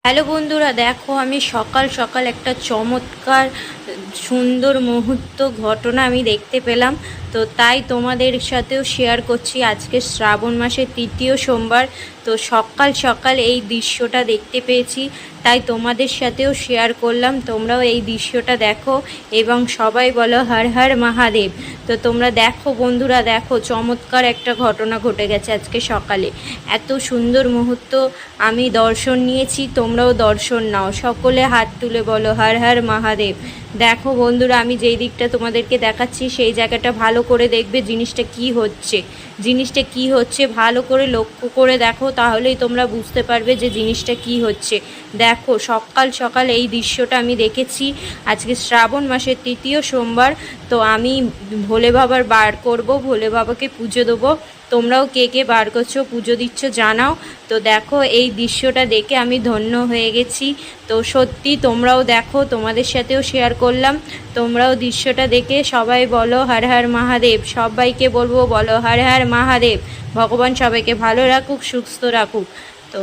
Hello বন্ধুরা, দেখো আমি সকাল সকাল একটা চমৎকার সুন্দর মুহূর্ত ঘটনা আমি দেখতে পেলাম। তো তাই তোমাদের সাথেও শেয়ার করছি। আজকে শ্রাবণ মাসের তৃতীয় সোমবার, তো সকাল সকাল এই দৃশ্যটা দেখতে পেয়েছি, তাই তোমাদের সাথেও শেয়ার করলাম। তোমরাও এই দৃশ্যটা দেখো এবং সবাই বলো হর হর মহাদেব। তো তোমরা দেখো বন্ধুরা, দেখো চমৎকার একটা ঘটনা ঘটে গেছে আজকে সকালে। এত সুন্দর মুহূর্ত আমি দর্শন নিয়েছি, তোমরাও দর্শন নাও। সকলে হাত তুলে বলো হর হর মহাদেব। দেখো বন্ধুরা, আমি যেই দিকটা তোমাদেরকে দেখাচ্ছি সেই জায়গাটা ভালো করে দেখবে, জিনিসটা কি হচ্ছে ভালো করে লক্ষ্য করে দেখো, তাহলেই তোমরা বুঝতে পারবে যে জিনিসটা কি হচ্ছে। দেখো সকাল সকাল এই দৃশ্যটা আমি দেখেছি। আজকে শ্রাবণ মাসের তৃতীয় সোমবার, তো আমি ভোলে বাবার বার করব, ভোলে বাবাকে পুজো দেবো। তোমরাও কে কে বার করছো, পুজো দিচ্ছ জানাও। তো দেখো এই দৃশ্যটা দেখে আমি ধন্য হয়ে গেছি। তো সত্যি তোমরাও দেখো, তোমাদের সাথেও শেয়ার করলাম। তোমরাও দৃশ্যটা দেখে সবাই বলো হর হর মহাদেব। সবাইকে বলবো বলো হর হর মহাদেব। ভগবান সবাইকে ভালো রাখুক, সুস্থ রাখুক। তো